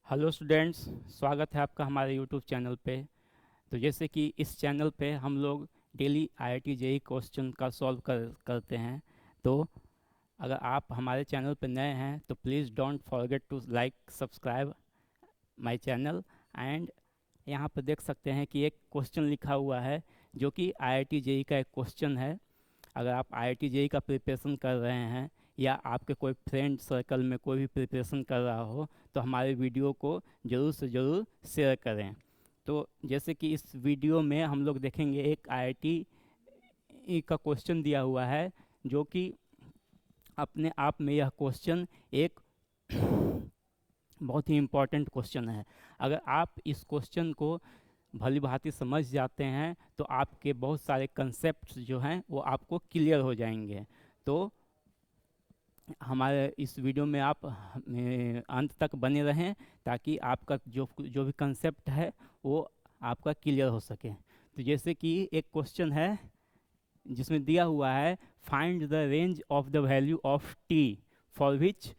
Hello students, स्वागत है आपका हमारे यूट्यूब चैनल पे। तो जैसे कि इस चैनल पे हम लोग डेली आईआईटी जेईई क्वेश्चन का सॉल्व करते हैं। तो अगर आप हमारे चैनल पे नए हैं तो please don't forget to like subscribe my channel. And यहाँ पर देख सकते हैं कि एक क्वेश्चन लिखा हुआ है जो कि आईआईटी जेईई का एक क्वेश्चन है। अगर आप आईआईटी जेईई का प्रिपरेशन कर रहे हैं या आपके कोई फ्रेंड सर्कल में कोई भी प्रिपरेशन कर रहा हो तो हमारे वीडियो को ज़रूर से ज़रूर शेयर करें। तो जैसे कि इस वीडियो में हम लोग देखेंगे एक आईआईटी का क्वेश्चन दिया हुआ है जो कि अपने आप में यह क्वेश्चन एक बहुत ही इम्पोर्टेंट क्वेश्चन है। अगर आप इस क्वेश्चन को भली भांति समझ जाते हैं तो आपके बहुत सारे कंसेप्ट्स जो हैं वो आपको क्लियर हो जाएंगे। तो हमारे इस वीडियो में आप अंत तक बने रहें ताकि आपका जो जो भी कंसेप्ट है वो आपका क्लियर हो सके। तो जैसे कि एक क्वेश्चन है जिसमें दिया हुआ है find the range of the value of t for which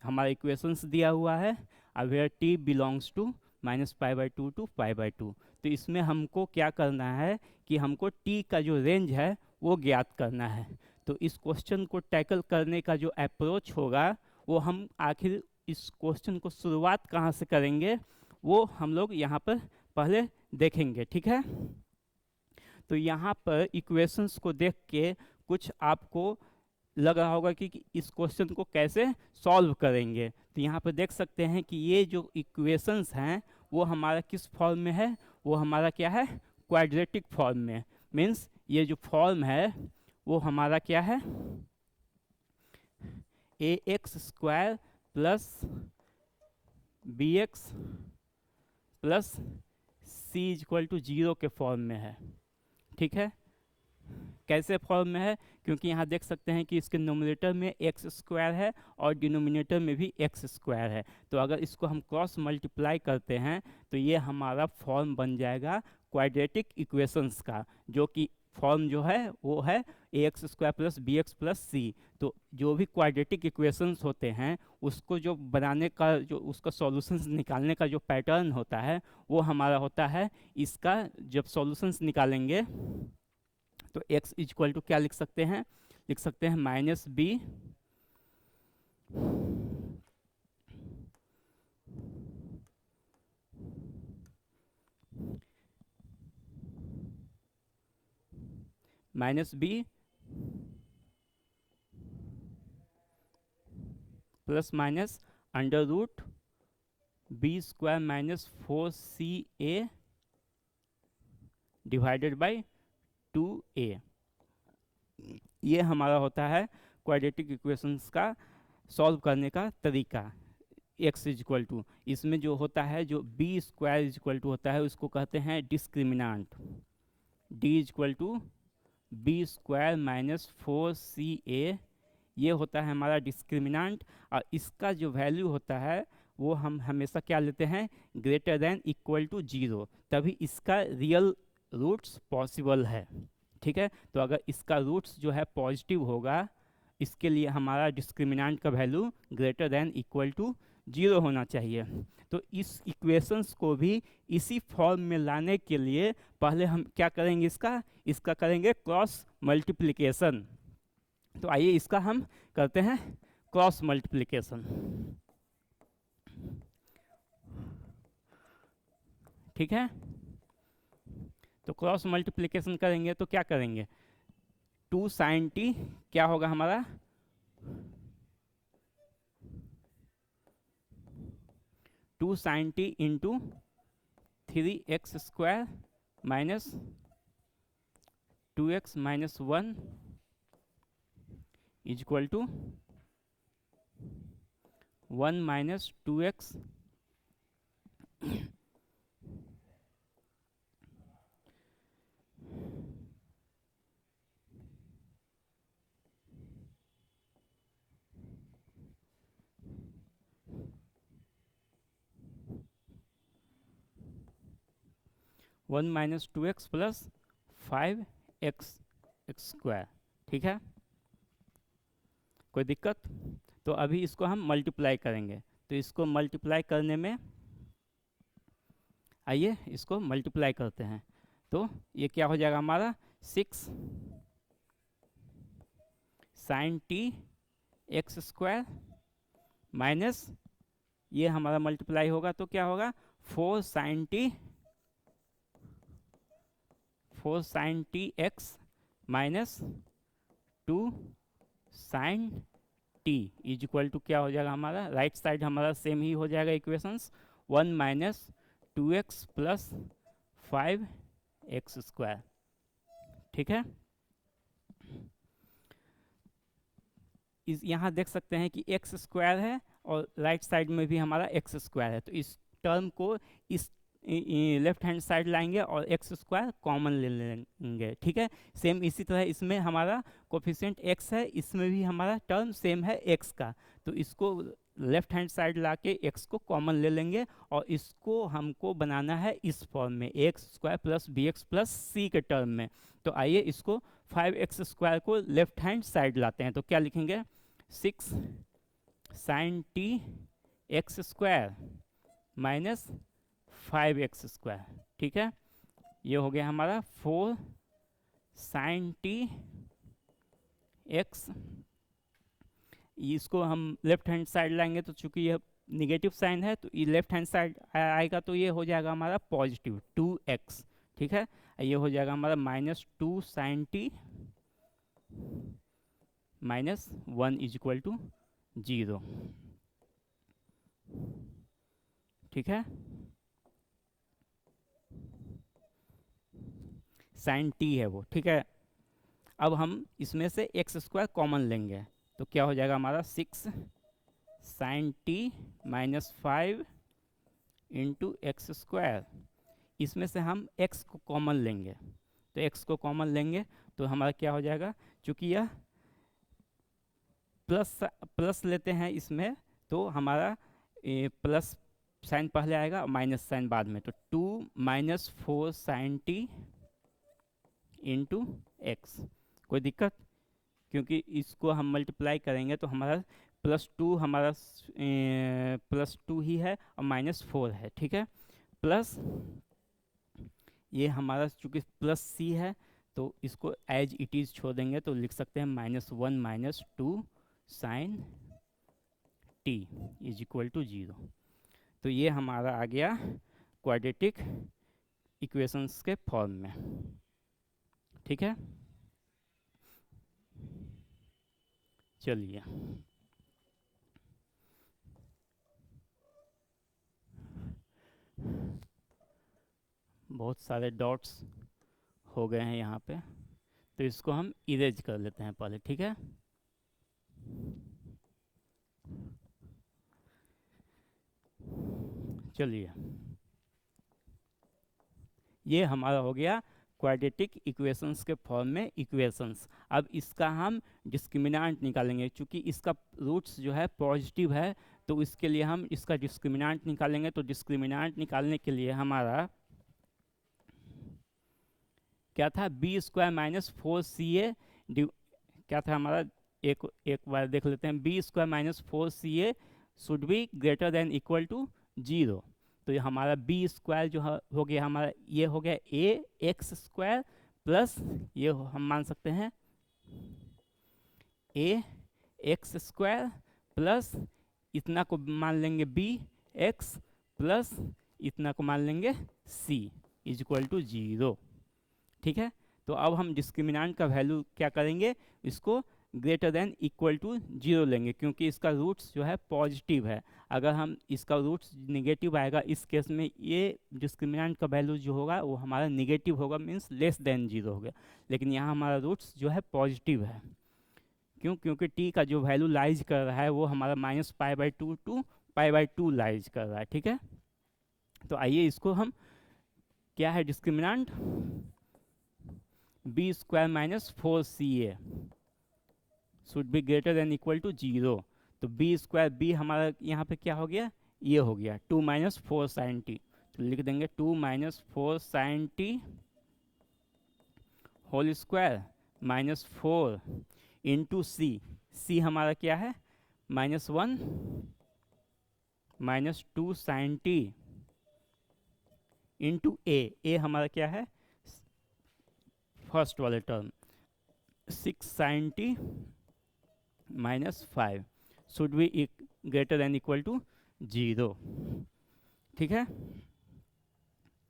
हमारा इक्वेशंस दिया हुआ है where t belongs to -π/2 to π/2। तो इसमें हमको क्या करना है कि हमको टी का जो रेंज है वो ज्ञात करना है। तो इस क्वेश्चन को टैकल करने का जो अप्रोच होगा वो हम आखिर इस क्वेश्चन को शुरुआत कहाँ से करेंगे वो हम लोग यहाँ पर पहले देखेंगे, ठीक है। तो यहाँ पर इक्वेशंस को देख के कुछ आपको लग रहा होगा कि इस क्वेश्चन को कैसे सॉल्व करेंगे। तो यहाँ पर देख सकते हैं कि ये जो इक्वेशंस हैं वो हमारा किस फॉर्म में है, वो हमारा क्या है, क्वाड्रेटिक फॉर्म में। मीन्स ये जो फॉर्म है वो हमारा क्या है, ax² plus bx plus c=0 के फॉर्म में है, ठीक है। कैसे फॉर्म में है, क्योंकि यहाँ देख सकते हैं कि इसके नोमिनेटर में x² है और डिनोमिनेटर में भी x² है। तो अगर इसको हम क्रॉस मल्टीप्लाई करते हैं तो ये हमारा फॉर्म बन जाएगा क्वाड्रेटिक इक्वेशंस का, जो कि फॉर्म जो है वो है ax² plus bx plus c। तो जो भी क्वाड्रेटिक इक्वेशंस होते हैं उसको जो बनाने का, जो उसका सॉल्यूशंस निकालने का जो पैटर्न होता है वो हमारा होता है, इसका जब सॉल्यूशंस निकालेंगे तो x इक्वल टू क्या लिख सकते हैं, लिख सकते हैं -b plus minus √b² -4ca divided by 2a। ये हमारा होता है क्वाड्रेटिक इक्वेशंस का सॉल्व करने का तरीका। x इक्वल टू, इसमें जो होता है जो b² इक्वल टू होता है उसको कहते हैं डिस्क्रिमिनांट। d equal to b² -4ca ये होता है हमारा डिस्क्रिमिनांट। और इसका जो वैल्यू होता है वो हम हमेशा क्या लेते हैं, ग्रेटर देन इक्वल टू 0, तभी इसका रियल रूट्स पॉसिबल है, ठीक है। तो अगर इसका रूट्स जो है पॉजिटिव होगा इसके लिए हमारा डिस्क्रिमिनांट का value greater than equal to 0 होना चाहिए। तो इस इक्वेशंस को भी इसी फॉर्म में लाने के लिए पहले हम क्या करेंगे, इसका करेंगे क्रॉस मल्टीप्लिकेशन। तो आइए इसका हम करते हैं क्रॉस मल्टीप्लिकेशन, ठीक है। तो क्रॉस मल्टीप्लिकेशन करेंगे तो क्या करेंगे, 2 sin t क्या होगा हमारा, 2 sin t into 3x² minus 2x minus 1 equal to 1 minus 2x 1 minus 2x plus 5x², ठीक है। कोई दिक्कत, तो अभी इसको हम मल्टीप्लाई करेंगे। तो इसको मल्टीप्लाई करने में, आइए इसको मल्टीप्लाई करते हैं, तो ये क्या हो जाएगा हमारा 6 sin t x square minus, ये हमारा मल्टीप्लाई होगा तो क्या होगा 4 sin t x minus 2 sin t is equal to क्या हो जाएगा हमारा, राइट साइड हमारा सेम ही हो जाएगा equations, 1 minus 2x plus 5x square. ठीक है, इस यहाँ देख सकते हैं कि एक्स स्क्वायर है और राइट साइड में भी हमारा एक्स स्क्वायर है, तो इस टर्म को इस लेफ्ट हैंड साइड लाएंगे और एक्स स्क्वायर कॉमन ले लेंगे। ठीक है, सेम इसी तरह इसमें हमारा कोफिशिएंट एक्स है, इसमें भी हमारा टर्म सेम है एक्स का, तो इसको लेफ्ट हैंड साइड लाके एक्स को कॉमन ले लेंगे और इसको हमको बनाना है इस फॉर्म में, x square plus b x plus c के टर्म में। तो आइए इसको 5x स्क्वायर को लेफ्ट हैंड साइड लाते हैं, तो क्या लिखेंगे 6 sin t x square minus 5x square. ठीक है, ये हो गया हमारा 4 sin t एक्स, इसको हम लेफ्ट हैंड साइड लाएंगे तो चूंकि यह निगेटिव साइन है तो ये लेफ्ट हैंड साइड आएगा, तो ये हो जाएगा हमारा पॉजिटिव 2x। ठीक है, ये हो जाएगा हमारा minus 2 sin t minus 1 is equal to 0। ठीक है, साइन t है वो। ठीक है, अब हम इसमें से एक्स स्क्वायर कॉमन लेंगे, तो क्या हो जाएगा हमारा 6 sin t minus 5 into x square, इसमें से हम x को कॉमन लेंगे, तो x को कॉमन लेंगे तो हमारा क्या हो जाएगा, चूंकि यह प्लस लेते हैं इसमें, तो हमारा प्लस साइन पहले आएगा और माइनस साइन बाद में, तो 2 minus 4 sin t into x. कोई दिक्कत, क्योंकि इसको हम मल्टीप्लाई करेंगे तो हमारा +2 हमारा +2 ही है और -4 है। ठीक है, प्लस ये हमारा चूँकि प्लस सी है तो इसको एज इट इज़ छोड़ देंगे, तो लिख सकते हैं -1 minus 2 sin t is equal to 0। तो ये हमारा आ गया क्वाड्रेटिक इक्वेशंस के फॉर्म में। ठीक है, चलिए बहुत सारे डॉट्स हो गए हैं यहाँ पे, तो इसको हम इरेज कर लेते हैं पहले। ठीक है, चलिए ये हमारा हो गया क्वाड्रेटिक इक्वेशंस के फॉर्म में इक्वेशंस। अब इसका हम डिस्क्रिमिनेंट निकालेंगे, क्योंकि इसका रूट्स जो है पॉजिटिव है, तो इसके लिए हम इसका डिस्क्रिमिनेंट निकालेंगे। तो डिस्क्रिमिनेंट निकालने के लिए हमारा क्या था, बी स्क्वायर माइनस 4ca, क्या था हमारा, एक बार देख लेते हैं, b square minus 4ca should be greater than equal to 0। तो ये हमारा बी स्क्वायर जो हो गया हमारा, ये हो गया ए एक्स स्क्वायर प्लस ये हम मान सकते हैं ए एक्स स्क्वायर प्लस इतना को मान लेंगे बी एक्स प्लस इतना को मान लेंगे सी इज इक्वल टू 0। ठीक है, तो अब हम डिस्क्रिमिनेंट का वैल्यू क्या करेंगे, इसको ग्रेटर देन इक्वल टू 0 लेंगे, क्योंकि इसका रूट्स जो है पॉजिटिव है। अगर हम इसका रूट्स निगेटिव आएगा, इस केस में ये डिस्क्रिमिनेंट का वैल्यू जो होगा वो हमारा निगेटिव होगा, मीन्स लेस देन 0 हो गया। लेकिन यहाँ हमारा रूट्स जो है पॉजिटिव है, क्यों, क्योंकि टी का जो वैल्यू लाइज कर रहा है वो हमारा -π/2 टू π/2 लाइज कर रहा है। ठीक है, तो आइए इसको हम, क्या है discriminant, b square minus 4ca should be greater than equal to 0। तो बी स्क्वायर, बी हमारा यहाँ पे क्या हो गया, ये हो गया 2 माइनस 4 sin t, तो लिख देंगे 2 minus 4 sin t whole square minus 4 into c, c हमारा क्या है -1 minus 2 sine t into a हमारा क्या है, फर्स्ट वाले term, 6 sine t minus 5 should be greater than equal to 0। ठीक है,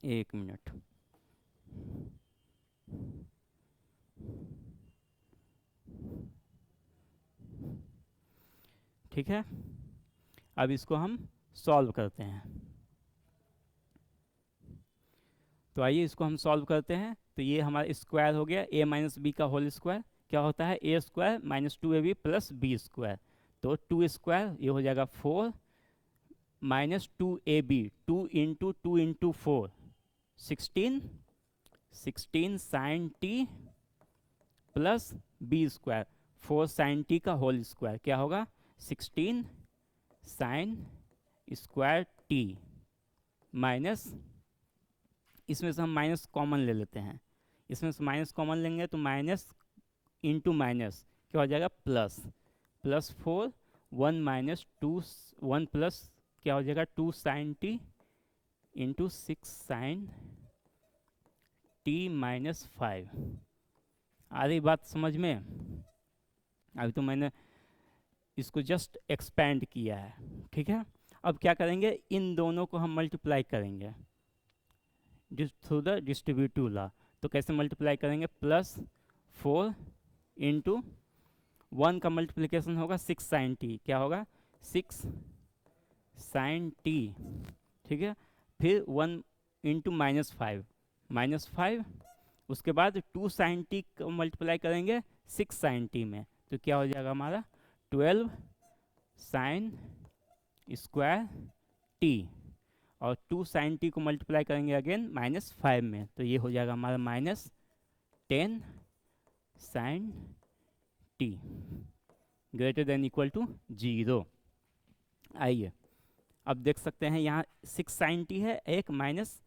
एक मिनट। ठीक है, अब इसको हम सॉल्व करते हैं। तो आइए इसको हम सॉल्व करते हैं। तो ये हमारा स्क्वायर हो गया a माइनस बी का होल स्क्वायर, क्या होता है a square minus 2ab plus b square. तो 2 स्क्वायर ये हो जाएगा 4 minus 2ab, 2 into 4 16, 16 sine t plus b square, 4 sine t का होल स्क्वायर क्या होगा 16 साइन स्क्वायर टी माइनस, इसमें से हम माइनस कॉमन ले लेते हैं, इसमें से माइनस कॉमन लेंगे तो माइनस इंटू माइनस क्या हो जाएगा प्लस, प्लस 4 1 माइनस 2 1 प्लस क्या हो जाएगा 2 sine t into 6 sine t minus 5। आ रही बात समझ में? अभी तो मैंने इसको जस्ट एक्सपेंड किया है। ठीक है, अब क्या करेंगे, इन दोनों को हम मल्टीप्लाई करेंगे थ्रू द डिस्ट्रीब्यूटिव लॉ। तो कैसे मल्टीप्लाई करेंगे, प्लस 4 इंटू 1 का मल्टीप्लिकेशन होगा 6 साइन टी, क्या होगा 6 साइन टी। ठीक है, फिर 1 इंटू माइनस 5, माइनस 5, उसके बाद 2 साइन टी को मल्टीप्लाई करेंगे 6 साइन टी में, तो क्या हो जाएगा हमारा 12 साइन स्क्वायर टी, और 2 साइन टी को मल्टीप्लाई करेंगे अगेन माइनस 5 में, तो ये हो जाएगा हमारा माइनस 10 sine t greater than equal to 0। आइए अब देख सकते हैं यहाँ 6 साइन टी है, एक माइनस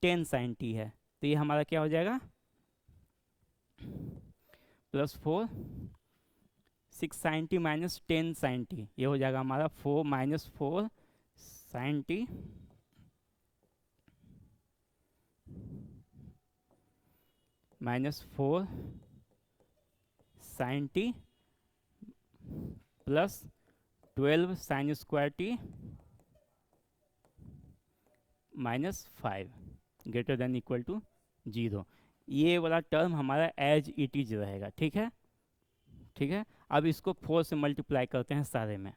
10 साइन टी है, तो ये हमारा क्या हो जाएगा plus 4 6 sine t minus 10 sine t, ये हो जाएगा हमारा 4 minus 4 sine t minus 4 sine t plus 12 sine square t minus 5 greater than equal to 0। ये वाला टर्म हमारा एज इट इज रहेगा। ठीक है, ठीक है, अब इसको 4 से मल्टीप्लाई करते हैं सारे में,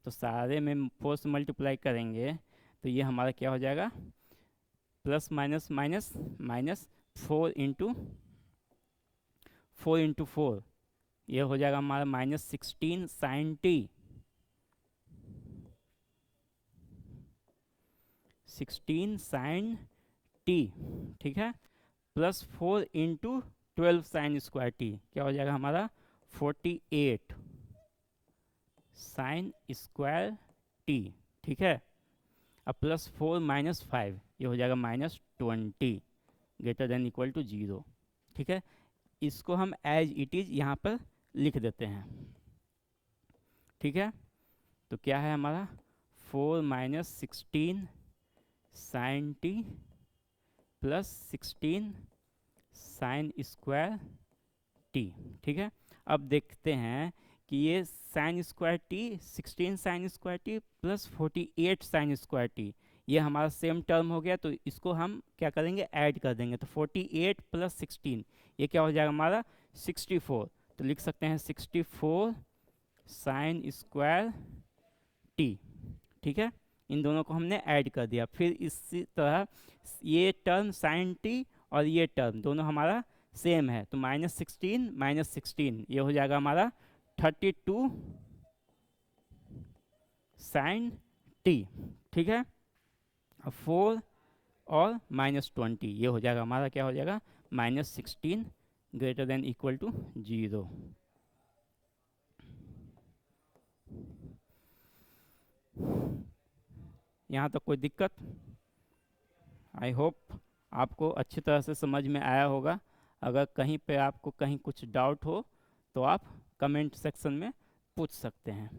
तो सारे में 4 से मल्टीप्लाई करेंगे तो ये हमारा क्या हो जाएगा plus minus minus minus 4 into 4, ये हो जाएगा हमारा minus 16 sine t 16 sine t, ठीक है, plus 4 into 12 sine square t, क्या हो जाएगा हमारा 48 साइन स्क्वायर टी। ठीक है, अब प्लस 4 माइनस 5, ये हो जाएगा minus 20 greater than equal to 0। ठीक है, इसको हम एज इट इज यहाँ पर लिख देते हैं। ठीक है, तो क्या है हमारा 4 minus 16 sine t plus 16 sine square t. ठीक है, अब देखते हैं कि ये sine square t 16 sine square t plus 48 sine square t, ये हमारा सेम टर्म हो गया, तो इसको हम क्या करेंगे ऐड कर देंगे, तो 48 प्लस 16 ये क्या हो जाएगा हमारा 64, तो लिख सकते हैं 64 साइन स्क्वायर टी। ठीक है, इन दोनों को हमने ऐड कर दिया। फिर इसी तरह ये टर्म साइन टी और ये टर्म दोनों हमारा सेम है, तो -16 -16 ये हो जाएगा हमारा 32 साइन टी। ठीक है, 4 और -20 ये हो जाएगा हमारा क्या हो जाएगा -16 ग्रेटर देन इक्वल टू 0। यहाँ तक कोई दिक्कत? आई होप आपको अच्छी तरह से समझ में आया होगा। अगर कहीं पे आपको कहीं कुछ डाउट हो तो आप कमेंट सेक्शन में पूछ सकते हैं।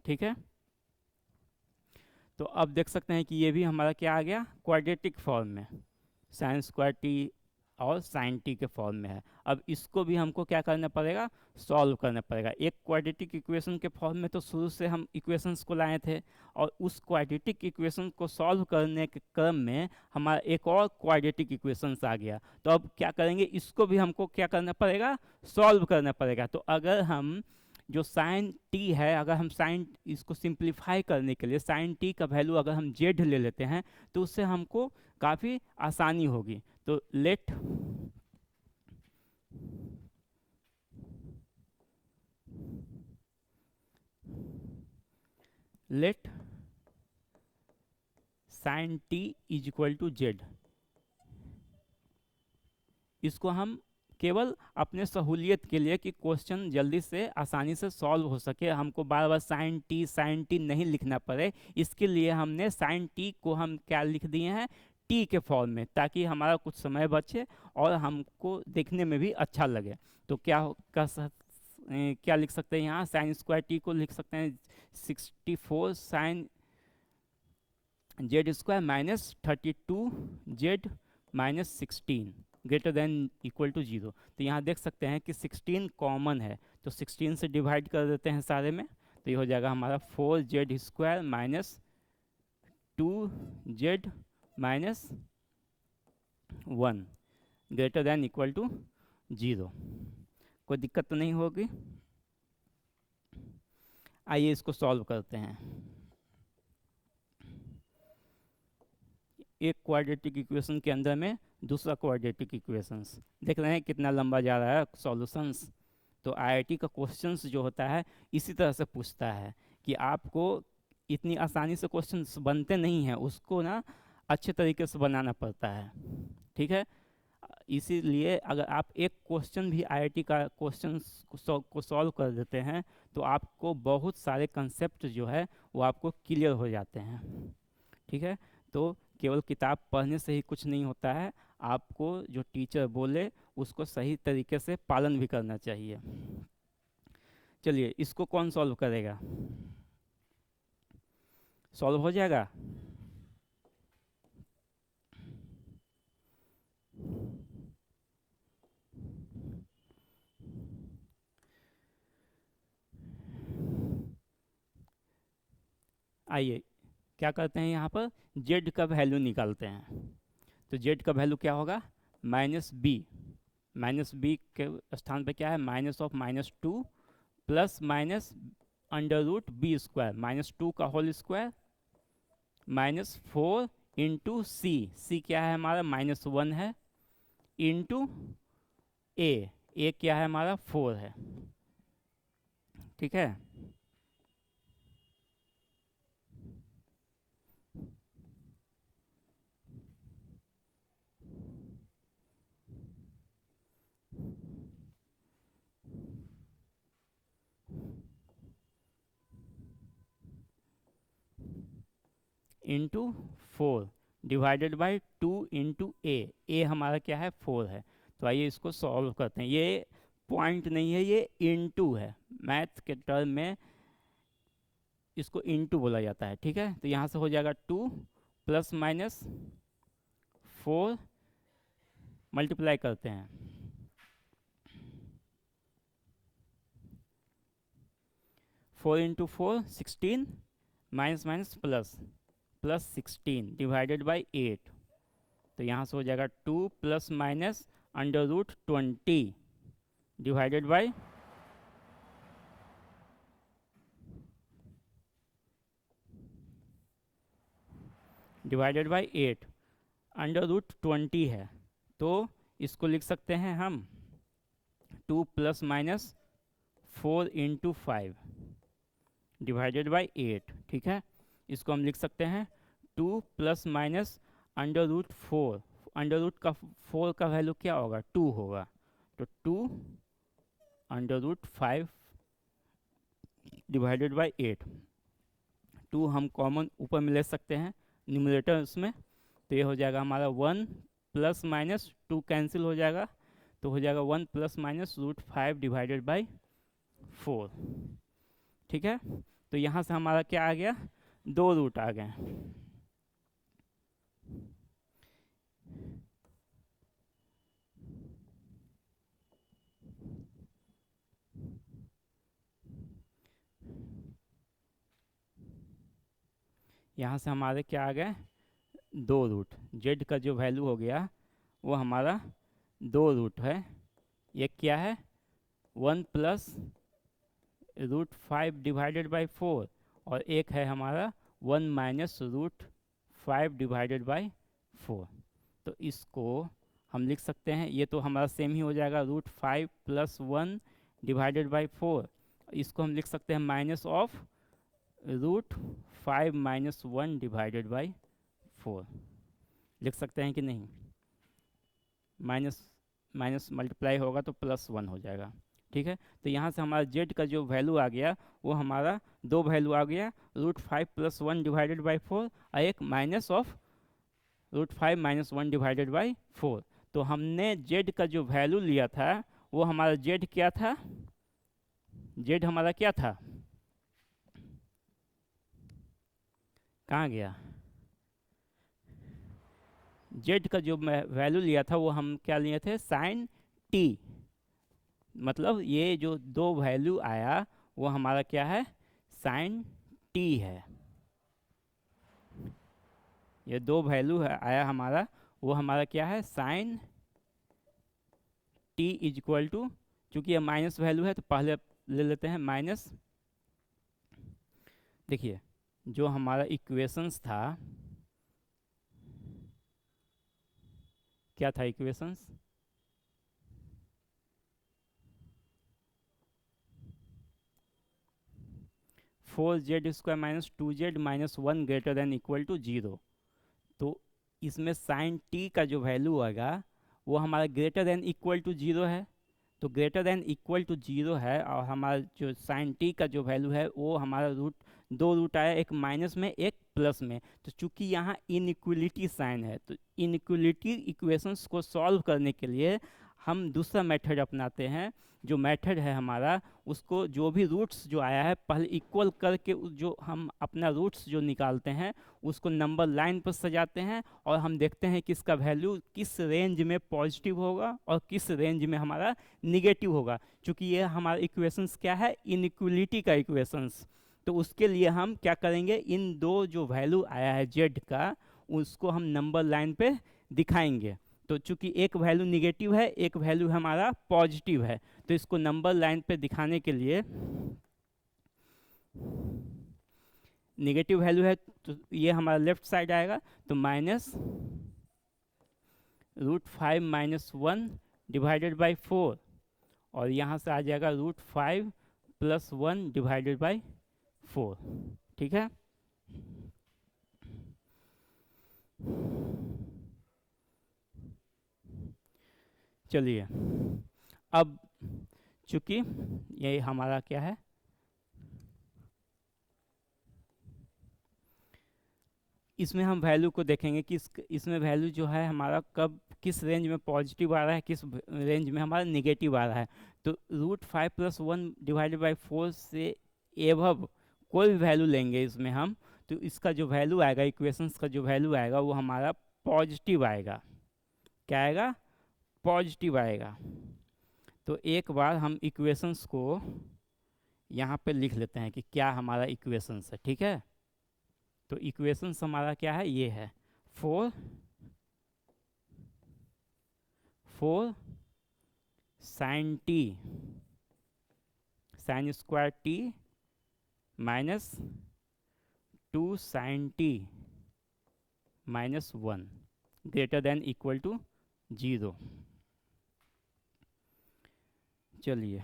ठीक है, तो अब देख सकते हैं कि ये भी हमारा क्या आ गया, क्वाड्रेटिक फॉर्म में, साइन स्क्वायर टी और साइन टी के फॉर्म में है। अब इसको भी हमको क्या करना पड़ेगा, सॉल्व करना पड़ेगा। एक क्वाड्रेटिक इक्वेशन के फॉर्म में तो शुरू से हम इक्वेशंस को लाए थे, और उस क्वाड्रेटिक इक्वेशन को सॉल्व करने के क्रम में हमारा एक और क्वाड्रेटिक इक्वेशंस आ गया। तो अब क्या करेंगे, इसको भी हमको क्या करना पड़ेगा, सॉल्व करना पड़ेगा। तो अगर हम जो साइन टी है, अगर हम साइन इसको सिंप्लीफाई करने के लिए साइन टी का वैल्यू अगर हम जेड ले लेते हैं तो उससे हमको काफ़ी आसानी होगी। तो let sine t is equal to z, इसको हम केवल अपने सहूलियत के लिए कि क्वेश्चन जल्दी से आसानी से सॉल्व हो सके, हमको बार बार साइन टी नहीं लिखना पड़े, इसके लिए हमने साइन टी को हम क्या लिख दिए हैं, टी के फॉर्म में, ताकि हमारा कुछ समय बचे और हमको देखने में भी अच्छा लगे। तो क्या लिख सकते हैं यहाँ, साइन स्क्वायर टी को लिख सकते हैं 64 sine z square minus 32 z minus 16 greater than equal to 0। तो यहाँ देख सकते हैं कि 16 कॉमन है, तो 16 से डिवाइड कर देते हैं सारे में, तो ये हो जाएगा हमारा 4 z square minus 2 z minus 1 greater than equal to 0। कोई दिक्कत तो नहीं होगी। आइए इसको सॉल्व करते हैं। एक क्वाड्रेटिक इक्वेशन के अंदर में दूसरा क्वाड्रेटिक इक्वेशंस, देख रहे हैं कितना लंबा जा रहा है सॉल्यूशंस। तो आईआईटी का क्वेश्चंस जो होता है इसी तरह से पूछता है कि आपको इतनी आसानी से क्वेश्चंस बनते नहीं हैं, उसको ना अच्छे तरीके से बनाना पड़ता है, ठीक है। इसीलिए अगर आप एक क्वेश्चन भी आईआईटी का क्वेश्चन को सॉल्व कर देते हैं तो आपको बहुत सारे कंसेप्ट जो है वो आपको क्लियर हो जाते हैं, ठीक है। तो केवल किताब पढ़ने से ही कुछ नहीं होता है, आपको जो टीचर बोले उसको सही तरीके से पालन भी करना चाहिए। चलिए इसको कौन सॉल्व करेगा, सॉल्व हो जाएगा। आइए क्या करते हैं, यहाँ पर जेड का वैल्यू निकालते हैं। तो जेड का वैल्यू क्या होगा, माइनस बी के स्थान पे क्या है, -(-2) plus minus under root b square, -2 का होल स्क्वायर -4 इंटू सी क्या है हमारा -1 है, इंटू ए क्या है हमारा 4 है, ठीक है। Into 4 divided by 2 into a हमारा क्या है 4 है। तो आइए इसको सॉल्व करते हैं। ये पॉइंट नहीं है, ये इंटू है, मैथ के टर्म में इसको इंटू बोला जाता है, ठीक है। तो यहाँ से हो जाएगा 2 प्लस माइनस 4 मल्टीप्लाई करते हैं, 4 into 4 16 minus minus plus 16 divided by 8। तो यहाँ से हो जाएगा 2 plus minus under root 20 divided by divided by 8। Under root 20 है तो इसको लिख सकते हैं हम 2 plus minus 4 into 5 divided by 8, ठीक है। इसको हम लिख सकते हैं 2 plus minus under root 4, under root का 4 का वैल्यू क्या होगा 2 होगा, तो 2 अंडर रूट 5 डिवाइडेड बाई 8। 2 हम कॉमन ऊपर में ले सकते हैं न्यूमरेटर उसमें, तो ये हो जाएगा हमारा 1 प्लस माइनस 2 कैंसिल हो जाएगा, तो हो जाएगा 1 plus minus root 5 divided by 4, ठीक है। तो यहाँ से हमारा क्या आ गया, दो रूट आ गए। यहाँ से हमारे क्या आ गए, दो रूट। जेड का जो वैल्यू हो गया वो हमारा दो रूट है। एक क्या है, 1 + √5/4, और एक है हमारा 1 - √5/4। तो इसको हम लिख सकते हैं, ये तो हमारा सेम ही हो जाएगा, √5 + 1/4। इसको हम लिख सकते हैं -(√5 - 1/4) लिख सकते हैं कि नहीं। माइनस माइनस मल्टीप्लाई होगा तो +1 हो जाएगा। ठीक है, तो यहाँ से हमारा जेड का जो वैल्यू आ गया वो हमारा दो वैल्यू आ गया, √5 + 1/4 और एक -(√5 - 1/4). तो हमने जेड का जो वैल्यू लिया था वो हमारा जेड क्या था, जेड हमारा क्या था, कहाँ गया, जेड का जो वैल्यू लिया था वो हम क्या लिए थे, साइन टी। मतलब ये जो दो वैल्यू आया वो हमारा क्या है, साइन टी है। ये दो वैल्यू आया हमारा, वो हमारा क्या है, साइन टी इक्वल टू, चूंकि ये माइनस वैल्यू है तो पहले ले लेते हैं माइनस। देखिए जो हमारा इक्वेशंस था, क्या था इक्वेशंस, 4z² - 2z - 1 > 0। तो इसमें साइन टी का जो वैल्यू आएगा वो हमारा >= 0 है। तो >= 0 है, और हमारा जो साइन टी का जो वैल्यू है वो हमारा दो रूट आया, एक माइनस में एक प्लस में। तो चूंकि यहाँ इनइक्वलिटी साइन है, तो इनइक्वलिटी इक्वेशंस को सॉल्व करने के लिए हम दूसरा मेथड अपनाते हैं। जो मेथड है हमारा, उसको जो भी रूट्स जो आया है पहले इक्वल करके जो हम अपना रूट्स जो निकालते हैं उसको नंबर लाइन पर सजाते हैं, और हम देखते हैं कि इसका वैल्यू किस रेंज में पॉजिटिव होगा और किस रेंज में हमारा निगेटिव होगा। क्योंकि ये हमारा इक्वेशंस क्या है, इनइक्वलिटी का इक्वेशंस। तो उसके लिए हम क्या करेंगे, इन दो जो वैल्यू आया है जेड का उसको हम नंबर लाइन पे दिखाएंगे। तो चूंकि एक वैल्यू निगेटिव है, एक वैल्यू हमारा पॉजिटिव है, तो इसको नंबर लाइन पे दिखाने के लिए, निगेटिव वैल्यू है तो ये हमारा लेफ्ट साइड आएगा, तो -√5 - 1/4, और यहाँ से आ जाएगा √5 + 1/4। ठीक है, चलिए अब चूंकि ये हमारा क्या है, इसमें हम वैल्यू को देखेंगे कि इसमें वैल्यू जो है हमारा कब किस रेंज में पॉजिटिव आ रहा है, किस रेंज में हमारा निगेटिव आ रहा है। तो √5 + 1/4 से एवब कोई भी वैल्यू लेंगे इसमें हम, तो इसका जो वैल्यू आएगा, इक्वेशंस का जो वैल्यू आएगा वो हमारा पॉजिटिव आएगा। क्या आएगा, पॉजिटिव आएगा। तो एक बार हम इक्वेशंस को यहाँ पे लिख लेते हैं कि क्या हमारा इक्वेशंस है। ठीक है, तो इक्वेशंस हमारा क्या है, ये है 4 sine t sine square t -2 sine t -1 > 0। चलिए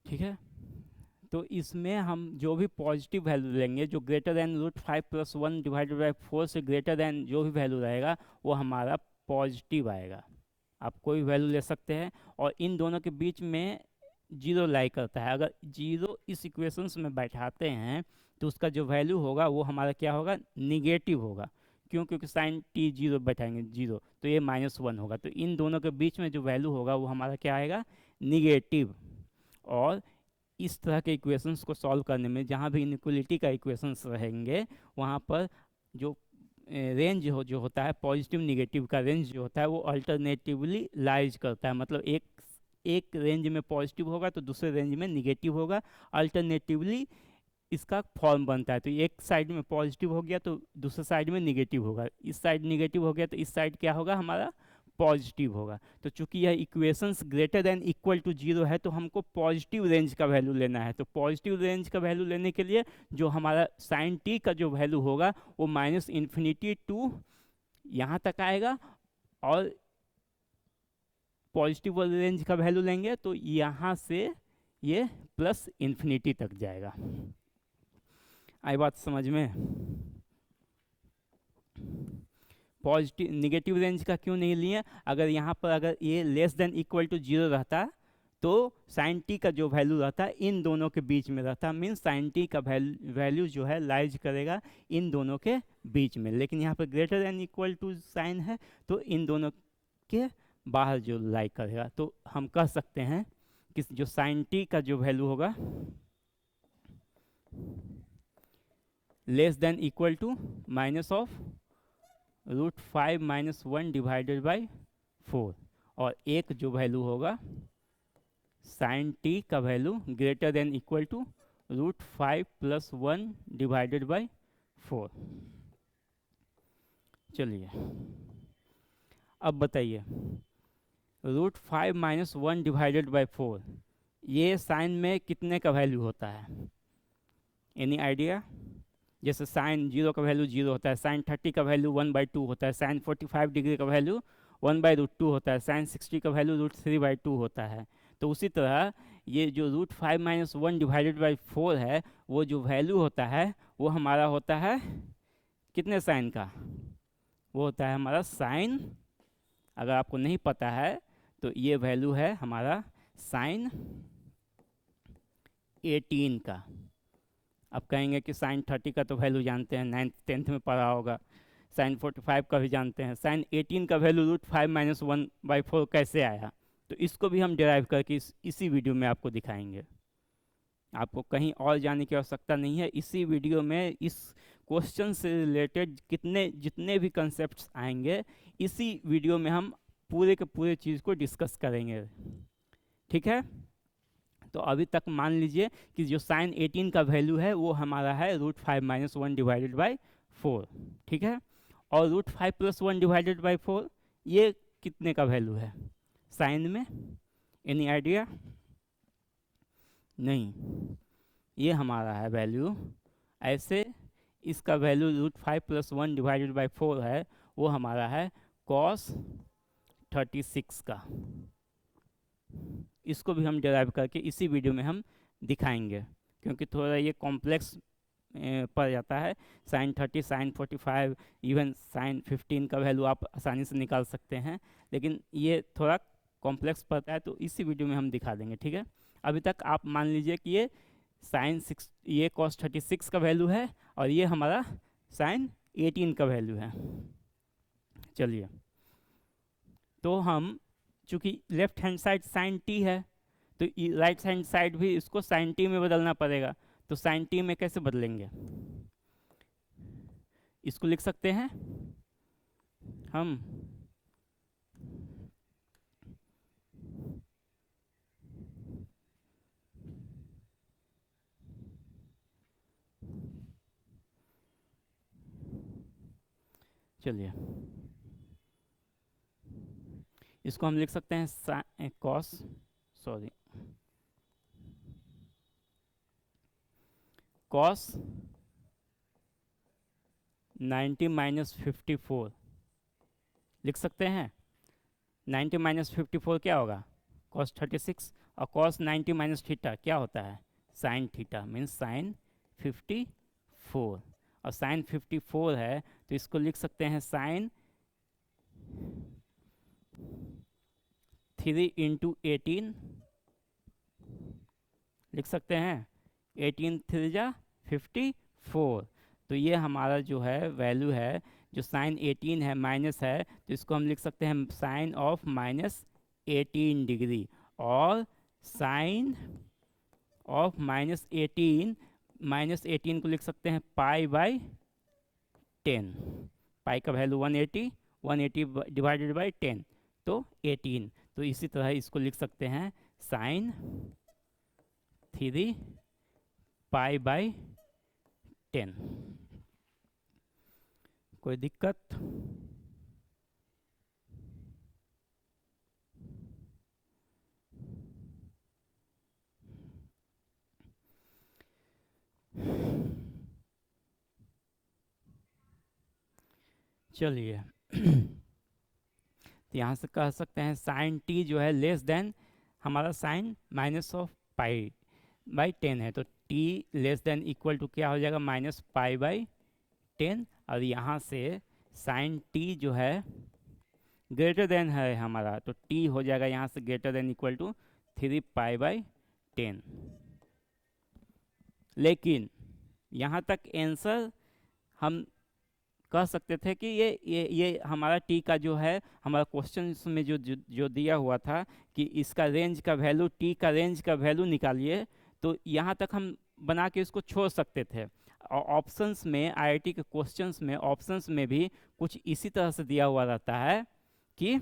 ठीक है, तो इसमें हम जो भी पॉजिटिव वैल्यू लेंगे, जो >√5 + 1/4 से ग्रेटर देन जो भी वैल्यू रहेगा वो हमारा पॉजिटिव आएगा। आप कोई वैल्यू ले सकते हैं, और इन दोनों के बीच में जीरो लाई करता है। अगर जीरो इस इक्वेशंस में बैठाते हैं तो उसका जो वैल्यू होगा वो हमारा क्या होगा, निगेटिव होगा। क्यों? क्योंकि साइन टी जीरो बैठाएंगे जीरो, तो ये -1 होगा। तो इन दोनों के बीच में जो वैल्यू होगा वो हमारा क्या आएगा? निगेटिव। और इस तरह के इक्वेशंस को सॉल्व करने में जहाँ भी इनइक्वलिटी का इक्वेशंस रहेंगे वहाँ पर जो रेंज जो होता है पॉजिटिव निगेटिव का रेंज जो होता है वो अल्टरनेटिवली लाइज करता है। मतलब एक रेंज में पॉजिटिव होगा तो दूसरे रेंज में निगेटिव होगा, अल्टरनेटिवली इसका फॉर्म बनता है। तो एक साइड में पॉजिटिव हो गया तो दूसरे साइड में निगेटिव होगा, इस साइड निगेटिव हो गया तो इस साइड क्या होगा? हमारा पॉजिटिव होगा। तो चूंकि यह equations greater than equal to zero है तो हमको पॉजिटिव रेंज का वैल्यू लेना है। तो पॉजिटिव रेंज का वैल्यू लेने के लिए जो हमारा साइन टी का जो वैल्यू होगा वो -इन्फिनिटी टू यहाँ तक आएगा, और पॉजिटिव रेंज का वैल्यू लेंगे तो यहाँ से ये +इन्फिनिटी तक जाएगा। आई बात समझ में? पॉजिटिव निगेटिव रेंज का क्यों नहीं लिए? अगर यहाँ पर अगर ये less than equal to zero रहता तो साइन टी का जो वैल्यू रहता इन दोनों के बीच में रहता, मीन्स साइन टी का वैल्यू जो है लाइज करेगा इन दोनों के बीच में। लेकिन यहाँ पर greater than equal to sine है तो इन दोनों के बाहर जो लाई करेगा। तो हम कह सकते हैं कि जो साइन टी का जो वैल्यू होगा less than equal to -√5 - 1 divided by 4, और एक जो वैल्यू होगा साइन टी का value greater than equal to √5 + 1 divided by 4। चलिए अब बताइए, √5 - 1 डिवाइडेड बाई 4 ये साइन में कितने का वैल्यू होता है? Any idea? जैसे साइन 0 का वैल्यू 0 होता है, साइन 30 का वैल्यू 1/2 होता है, साइन 45 डिग्री का वैल्यू 1/√2 होता है, साइन 60 का वैल्यू √3/2 होता है। तो उसी तरह ये जो √5 - 1 डिवाइडेड बाई 4 है वो जो वैल्यू होता है वो हमारा होता है कितने साइन का? वो होता है हमारा साइन, अगर आपको नहीं पता है तो ये वैल्यू है हमारा साइन 18 का। अब कहेंगे कि साइन 30 का तो वैल्यू जानते हैं, 9th 10th में पढ़ा होगा। साइन 45 का भी जानते हैं। साइन 18 का वैल्यू √5 - 1/4 कैसे आया? तो इसको भी हम डिराइव करके इसी वीडियो में आपको दिखाएंगे। आपको कहीं और जाने की आवश्यकता नहीं है, इसी वीडियो में इस क्वेश्चन से रिलेटेड जितने भी कंसेप्ट्स आएंगे इसी वीडियो में हम पूरे के पूरे चीज़ को डिस्कस करेंगे। ठीक है? तो अभी तक मान लीजिए कि जो साइन 18 का वैल्यू है वो हमारा है √5 - 1 डिवाइडेड बाई 4। ठीक है? और √5 + 1 डिवाइडेड बाई 4 ये कितने का वैल्यू है साइन में? Any idea? नहीं, ये हमारा है वैल्यू ऐसे, इसका वैल्यू √5 + 1 डिवाइडेड बाई 4 है, वो हमारा है cos 36 का। इसको भी हम डिराइव करके इसी वीडियो में हम दिखाएंगे, क्योंकि थोड़ा ये कॉम्प्लेक्स पड़ जाता है। साइन 30, साइन 45, इवन साइन 15 का वैल्यू आप आसानी से निकाल सकते हैं, लेकिन ये थोड़ा कॉम्प्लेक्स पड़ता है तो इसी वीडियो में हम दिखा देंगे। ठीक है? अभी तक आप मान लीजिए कि ये साइन 6, ये cos 36 का वैल्यू है और ये हमारा साइन 18 का वैल्यू है। चलिए, तो हम चूँकि left hand side sine t है तो राइट हैंड साइड भी इसको साइन टी में बदलना पड़ेगा। तो साइन टी में कैसे बदलेंगे? इसको लिख सकते हैं हम चलिए इसको हम लिख सकते हैं cos 90 - 54 लिख सकते हैं। 90 - 54 क्या होगा? cos 36, और cos 90 - थीटा क्या होता है? Sine theta, means sign 54। और साइन 54 है तो इसको लिख सकते हैं साइन 3 × 18 लिख सकते हैं। 18 3 × 54, तो ये हमारा जो है वैल्यू है जो साइन 18 है माइनस है, तो इसको हम लिख सकते हैं साइन ऑफ माइनस 18 डिग्री, और साइन ऑफ माइनस 18 को लिख सकते हैं पाई बाई 10। पाई का वैल्यू 180, 180 डिवाइडेड बाई 10 तो 18। तो इसी तरह इसको लिख सकते हैं साइन 3 पाई बाई 10। कोई दिक्कत? चलिए तो यहाँ से कह सकते हैं साइन टी जो है लेस देन हमारा sine minus of pi by 10 है, तो t less than equal to क्या हो जाएगा, माइनस पाई बाई 10। और यहाँ से साइन टी जो है ग्रेटर देन है हमारा, तो टी हो जाएगा यहाँ से greater than equal to 3 pi by 10। लेकिन यहाँ तक आंसर हम कह सकते थे कि ये हमारा टी का जो है, हमारा क्वेश्चन में जो दिया हुआ था कि इसका रेंज का वैल्यू, टी का रेंज का वैल्यू निकालिए, तो यहाँ तक हम बना के इसको छोड़ सकते थे। और ऑप्शंस में, आईआईटी के क्वेश्चंस में ऑप्शंस में भी कुछ इसी तरह से दिया हुआ रहता है कि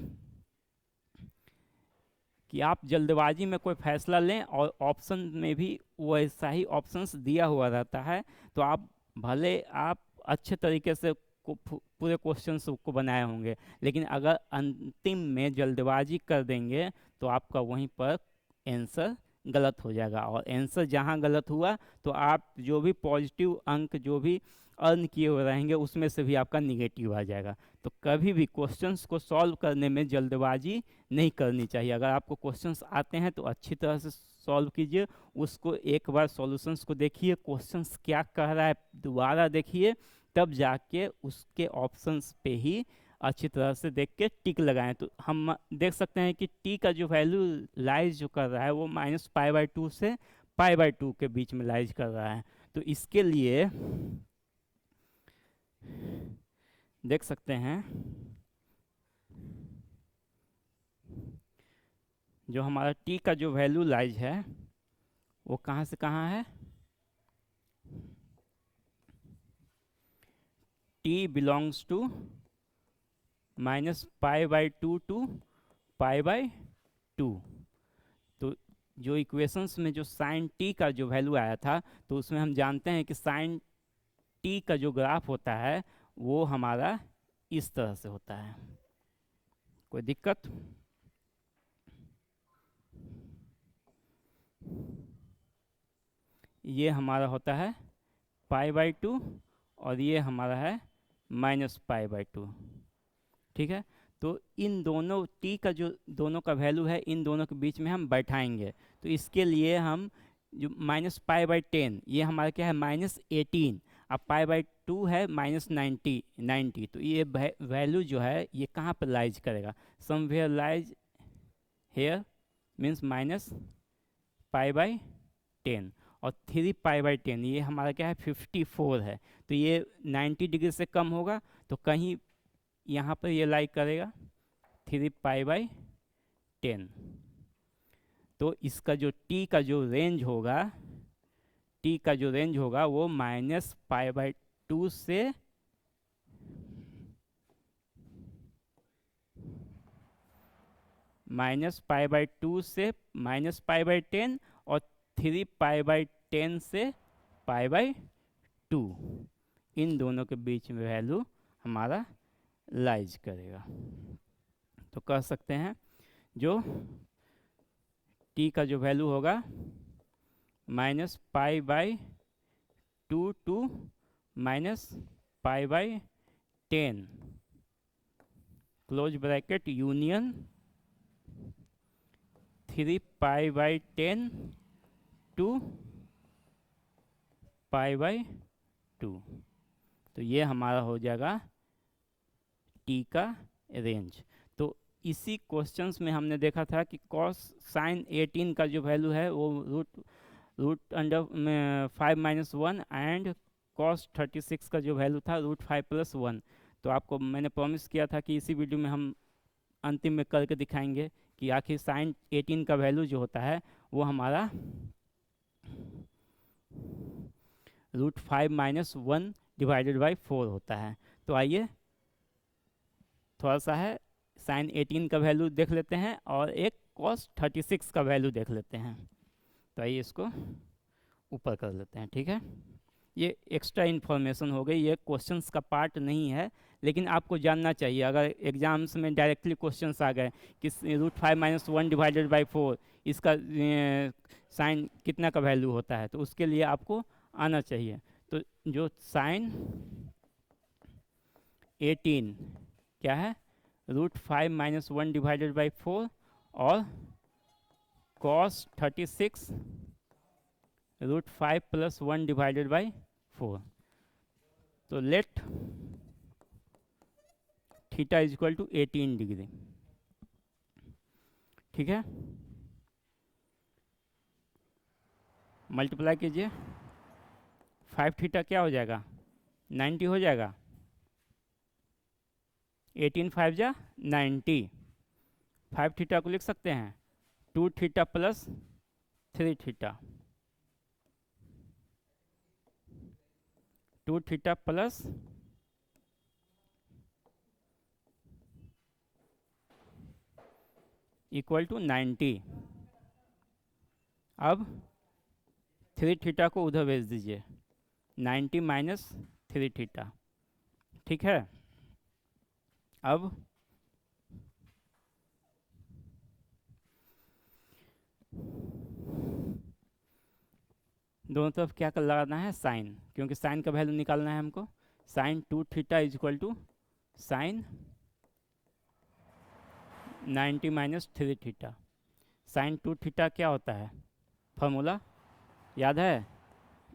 आप जल्दबाजी में कोई फैसला लें, और ऑप्शन में भी वैसा ही ऑप्शंस दिया हुआ रहता है। तो आप भले आप अच्छे तरीके से पूरे क्वेश्चंस को बनाए होंगे, लेकिन अगर अंतिम में जल्दबाजी कर देंगे तो आपका वहीं पर आंसर गलत हो जाएगा, और आंसर जहां गलत हुआ तो आप जो भी पॉजिटिव अंक जो भी अर्न किए हुए रहेंगे उसमें से भी आपका निगेटिव आ जाएगा। तो कभी भी क्वेश्चंस को सॉल्व करने में जल्दबाजी नहीं करनी चाहिए। अगर आपको क्वेश्चंस आते हैं तो अच्छी तरह से सॉल्व कीजिए, उसको एक बार सॉल्यूशंस को देखिए, क्वेश्चंस क्या कह रहा है दोबारा देखिए, तब जाके उसके ऑप्शंस पे ही अच्छी तरह से देख के टिक लगाएं। तो हम देख सकते हैं कि टी का जो वैल्यू लाइज जो कर रहा है वो माइनस पाई बाई 2 से पाई बाई 2 के बीच में लाइज कर रहा है। तो इसके लिए देख सकते हैं जो हमारा टी का जो वैल्यू लाइज है वो कहाँ से कहाँ है, t belongs to minus pi by 2 to pi by 2। तो जो इक्वेशंस में जो साइन टी का जो वैल्यू आया था, तो उसमें हम जानते हैं कि साइन टी का जो ग्राफ होता है वो हमारा इस तरह से होता है। कोई दिक्कत? ये हमारा होता है पाई बाई 2 और ये हमारा है माइनस पाई बाई 2। ठीक है, तो इन दोनों टी का जो दोनों का वैल्यू है इन दोनों के बीच में हम बैठाएंगे। तो इसके लिए हम जो माइनस पाई बाई 10, ये हमारा क्या है माइनस 18, अब पाई बाई 2 है माइनस 90, तो ये वैल्यू जो है ये कहाँ पर लाइज करेगा, somewhere lies here, means minus pi by 10, और 3 पाई बाई 10 ये हमारा क्या है 54 है। तो ये 90 डिग्री से कम होगा, तो कहीं यहाँ पर ये लाई करेगा 3 पाई बाई 10। तो इसका जो टी का जो रेंज होगा, टी का जो रेंज होगा वो माइनस पाई बाई 2 से माइनस पाई बाई 2 से माइनस पाई बाई 10 और 3 पाई बाई 10 से पाई बाई 2, इन दोनों के बीच में वैल्यू हमारा लाइज करेगा। तो कह सकते हैं जो टी का जो वैल्यू होगा minus pi by 2 to minus pi by 10 close bracket union 3 pi by 10 to pi by 2। तो ये हमारा हो जाएगा टी का रेंज। तो इसी क्वेश्चंस में हमने देखा था कि कॉस साइन 18 का जो वैल्यू है वो root under 5 minus 1 and cos 36 का जो वैल्यू था रूट 5 प्लस 1। तो आपको मैंने प्रॉमिस किया था कि इसी वीडियो में हम अंतिम में करके दिखाएंगे कि आखिर साइन 18 का वैल्यू जो होता है वो हमारा √5 - 1 डिवाइडेड बाई 4 होता है। तो आइए थोड़ा सा है साइन 18 का वैल्यू देख लेते हैं और एक कॉस 36 का वैल्यू देख लेते हैं। तो आइए इसको ऊपर कर लेते हैं, ठीक है। ये एक्स्ट्रा इन्फॉर्मेशन हो गई, ये क्वेश्चंस का पार्ट नहीं है, लेकिन आपको जानना चाहिए। अगर एग्जाम्स में डायरेक्टली क्वेश्चंस आ गए कि √5 - 1 डिवाइडेड बाई 4 इसका साइन कितना का वैल्यू होता है, तो उसके लिए आपको आना चाहिए। तो जो साइन 18 क्या है, √5 - 1 डिवाइडेड बाई 4 और कॉस 36 √5 + 1 डिवाइडेड बाई 4। तो let theta is equal to 18 degree, ठीक है। मल्टीप्लाई कीजिए, 5 थीटा क्या हो जाएगा, 90 हो जाएगा। 18 5 जा 90। 5 थीटा को लिख सकते हैं 2 theta plus 3 theta, 2 theta plus equal to 90। अब 3 थीटा को उधर भेज दीजिए, 90 माइनस 3 थीटा, ठीक है। अब दोनों तरफ क्या कर लगाना है, साइन, क्योंकि साइन का वैल्यू निकालना है हमको। Sine 2 theta is equal to sine 90 minus 3 theta. Sine 2 theta क्या होता है, फॉर्मूला याद है,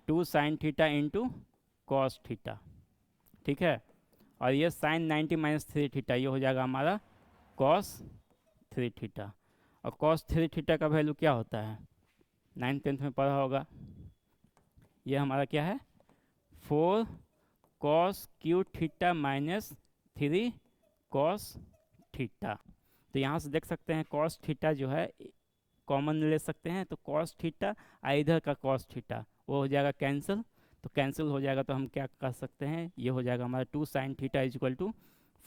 2 sine theta into cos theta, ठीक है। और ये साइन 90 माइनस 3 थीटा ये हो जाएगा हमारा कॉस 3 थीटा। और कॉस 3 थीटा का वैल्यू क्या होता है, 9th 10th में पढ़ा होगा। ये हमारा क्या है, 4 cos Q theta minus 3 cos theta. तो यहाँ से देख सकते हैं कॉस थीटा जो है कॉमन ले सकते हैं, तो कॉस थीटा इधर का कॉस थीटा वो हो जाएगा कैंसिल। तो कैंसिल हो जाएगा तो हम क्या कर सकते हैं, ये हो जाएगा हमारा 2 sine theta is equal to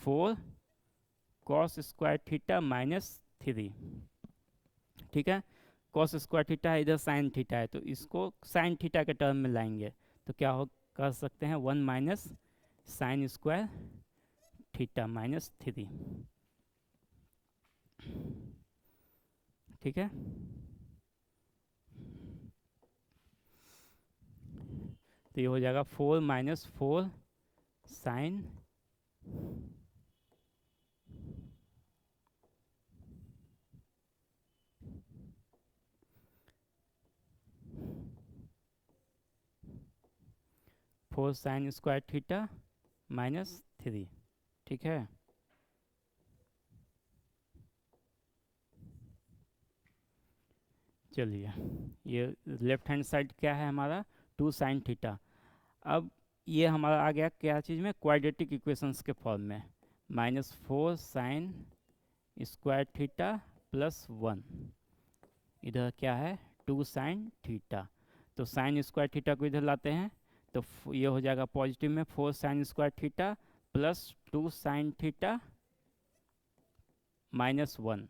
4 cos square theta minus 3, ठीक है। कॉस स्क्वायर थीटा है, इधर साइन थीटा है, तो इसको साइन थीटा के टर्म में लाएंगे तो क्या हो कर सकते हैं, 1 minus sine square theta minus 3, ठीक है। तो ये हो जाएगा 4 minus 4 sine 4 sine square theta minus 3, ठीक है। चलिए ये लेफ्ट हैंड साइड क्या है हमारा 2 साइन थीटा। अब ये हमारा आ गया क्या चीज़ में, क्वाड्रेटिक इक्वेशंस के फॉर्म में, -4 साइन स्क्वायर थीटा प्लस 1, इधर क्या है 2 साइन थीटा। तो साइन स्क्वायर थीटा को इधर लाते हैं तो ये हो जाएगा पॉजिटिव में 4 sine square theta plus 2 sine theta minus 1,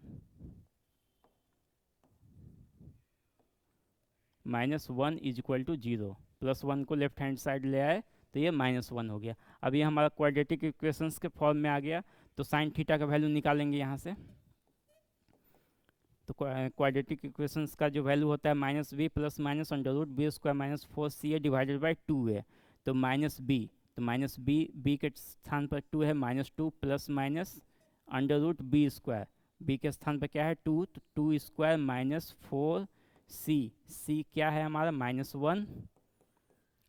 -1 is equal to 0। +1 को लेफ्ट हैंड साइड ले आए तो ये -1 हो गया। अब ये हमारा क्वाड्रेटिक इक्वेशंस के फॉर्म में आ गया। तो साइन थीटा का वैल्यू निकालेंगे यहाँ से। तो क्वाड्रेटिक इक्वेशंस का जो वैल्यू होता है -b plus minus √b² - 4ca divided by 2a। तो -b, तो -b के स्थान पर 2 है, -2 प्लस माइनस √b², b के स्थान पर क्या है 2, तो 2² माइनस 4c क्या है हमारा -1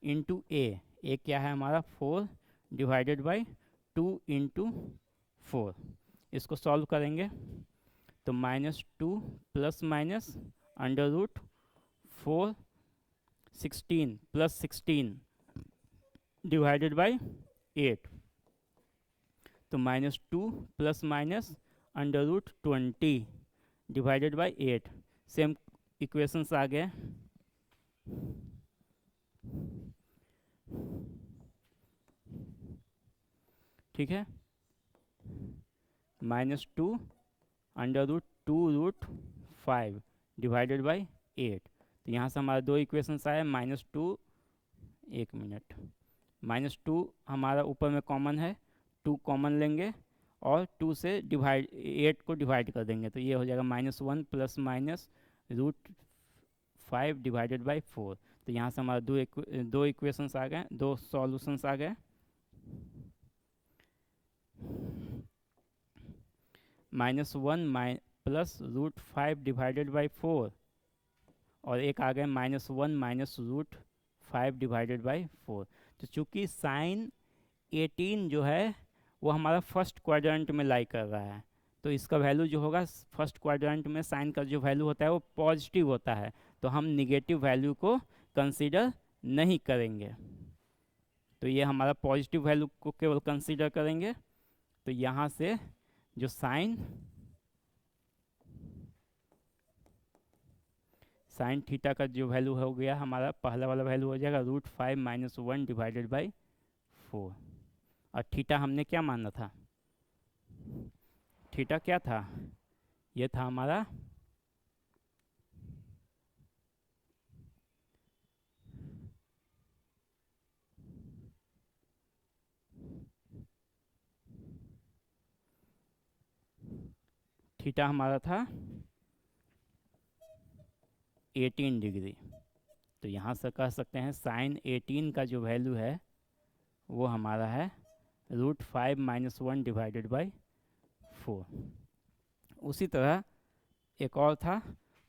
इंटू ए क्या है हमारा 4 डिवाइडेड बाई 2 इंटू 4। इसको सॉल्व करेंगे तो -2 plus minus √4 16 plus 16 divided by 8। तो -2 plus minus √20 divided by 8। Same equations आ गए। ठीक है, -2 √2√5 डिवाइडेड बाय 8। तो यहाँ से हमारा दो इक्वेशंस आए, -2, एक मिनट, -2 हमारा ऊपर में कॉमन है, 2 कॉमन लेंगे और 2 से डिवाइड 8 को डिवाइड कर देंगे, तो ये हो जाएगा -1 प्लस माइनस √5 डिवाइडेड बाय 4। तो यहाँ से हमारा दो इक्वेशंस आ गए, दो सॉल्यूशंस आ गए। -1 प्लस √5 डिवाइडेड बाई 4 और एक आ गए -1 माइनस √5 डिवाइडेड बाई 4। तो चूंकि साइन 18 जो है वो हमारा फर्स्ट क्वाड्रेंट में लाई कर रहा है, तो इसका वैल्यू जो होगा फर्स्ट क्वाड्रेंट में साइन का जो वैल्यू होता है वो पॉजिटिव होता है, तो हम निगेटिव वैल्यू को कंसीडर नहीं करेंगे। तो ये हमारा पॉजिटिव वैल्यू को केवल कंसीडर करेंगे। तो यहाँ से जो साइन थीटा का जो वैल्यू हो गया हमारा, पहला वाला वैल्यू हो जाएगा √5 माइनस 1 डिवाइडेड बाई 4। और थीटा हमने क्या माना था, थीटा क्या था, ये था हमारा थीटा हमारा था 18 डिग्री। तो यहाँ से कह सकते हैं साइन 18 का जो वैल्यू है वो हमारा है √5 माइनस 1 डिवाइडेड बाई 4। उसी तरह एक और था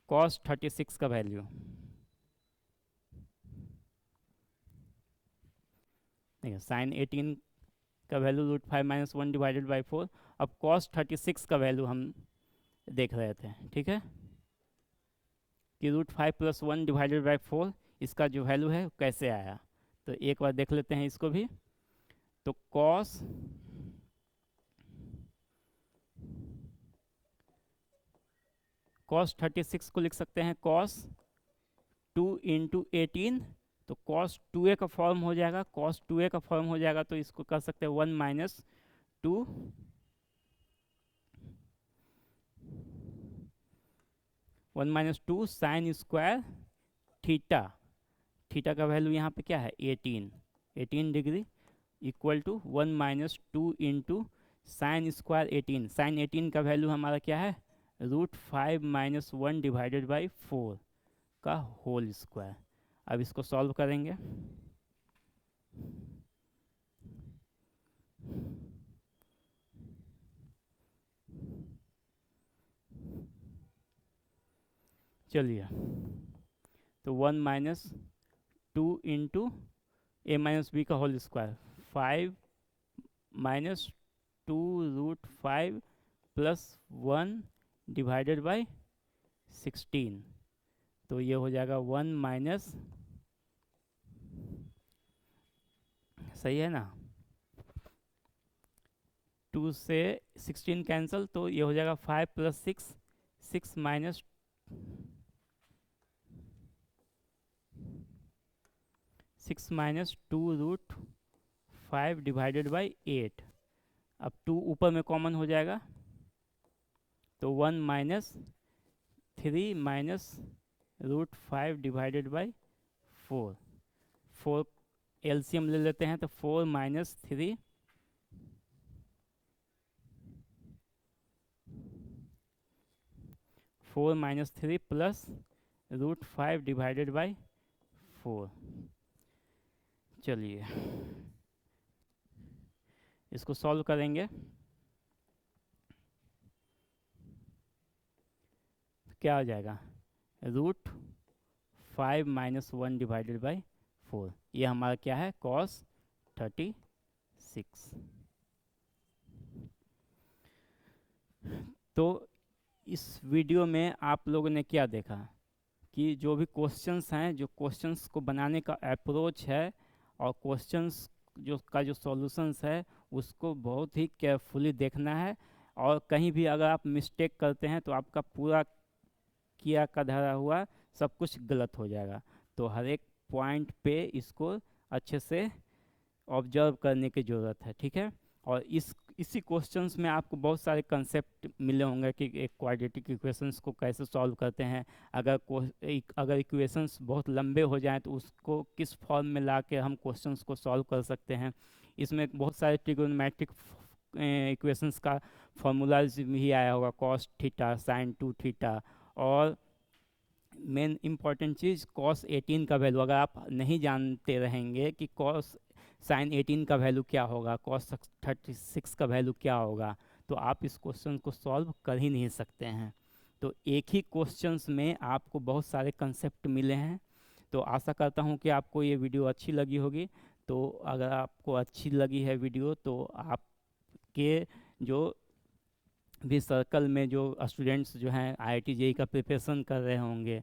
cos 36 का वैल्यू, देखिए साइन 18 का वैल्यू √5 माइनस 1 डिवाइडेड बाई 4। अब cos 36 का वैल्यू हम देख रहे थे, ठीक है, कि √5 प्लस 1 डिवाइडेड बाई 4 इसका जो वैल्यू है कैसे आया। तो एक बार देख लेते हैं इसको भी। तो cos 36 को लिख सकते हैं cos 2 इंटू 18, तो cos 2a का फॉर्म हो जाएगा, cos 2a का फॉर्म हो जाएगा, तो इसको कर सकते हैं 1 minus 2 1 minus 2 sine square theta, theta का वैल्यू यहाँ पे क्या है 18 degree, equal to 1 minus 2 into sine square 18। Sine 18 का वैल्यू हमारा क्या है √5 माइनस 1 डिवाइडेड बाई 4 का होल स्क्वायर। अब इसको सॉल्व करेंगे, चलिए, तो 1 minus 2 into a minus b का whole square, 5 minus 2√5 plus 1 divided by 16। तो ये हो जाएगा 1 माइनस, सही है ना, 2 से 16 कैंसिल, तो ये हो जाएगा 5 प्लस 6, 6 माइनस 2√5 डिवाइडेड बाई 8। अब 2 ऊपर में कॉमन हो जाएगा, तो 1 minus 3 minus √5 divided by 4। 4 LCM ले लेते हैं, तो 4 minus 3 4 minus 3 plus √5 divided by 4। चलिए इसको सॉल्व करेंगे, क्या हो जाएगा √5 माइनस 1 डिवाइडेड बाई 4। ये हमारा क्या है cos 36। तो इस वीडियो में आप लोगों ने क्या देखा कि जो भी क्वेश्चंस हैं, जो क्वेश्चंस को बनाने का अप्रोच है और क्वेश्चंस जो सॉल्यूशंस है उसको बहुत ही केयरफुली देखना है, और कहीं भी अगर आप मिस्टेक करते हैं तो आपका पूरा किया का धरा हुआ सब कुछ गलत हो जाएगा। तो हर एक पॉइंट पे इसको अच्छे से ऑब्जर्व करने की ज़रूरत है, ठीक है। और इसी क्वेश्चंस में आपको बहुत सारे कंसेप्ट मिले होंगे कि एक क्वाड्रेटिक इक्वेशंस को कैसे सॉल्व करते हैं, अगर इक्वेशंस बहुत लंबे हो जाएं तो उसको किस फॉर्म में ला के हम क्वेश्चंस को सॉल्व कर सकते हैं। इसमें बहुत सारे ट्रिगोनोमेट्रिक इक्वेशंस का फॉर्मूलाज भी आया होगा, कॉस थीटा, साइन 2 थीटा, और मेन इम्पॉर्टेंट चीज़ कॉस 18 का वैल्यू। अगर आप नहीं जानते रहेंगे कि कॉस साइन 18 का वैल्यू क्या होगा, कॉस 36 का वैल्यू क्या होगा, तो आप इस क्वेश्चन को सॉल्व कर ही नहीं सकते हैं। तो एक ही क्वेश्चंस में आपको बहुत सारे कंसेप्ट मिले हैं। तो आशा करता हूँ कि आपको ये वीडियो अच्छी लगी होगी। तो अगर आपको अच्छी लगी है वीडियो तो आपके जो भी सर्कल में जो स्टूडेंट्स जो हैं IIT JEE का प्रिपरेशन कर रहे होंगे,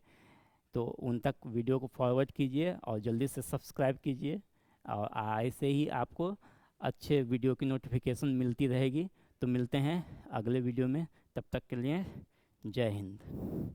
तो उन तक वीडियो को फॉरवर्ड कीजिए और जल्दी से सब्सक्राइब कीजिए, और ऐसे ही आपको अच्छे वीडियो की नोटिफिकेशन मिलती रहेगी। तो मिलते हैं अगले वीडियो में, तब तक के लिए जय हिंद।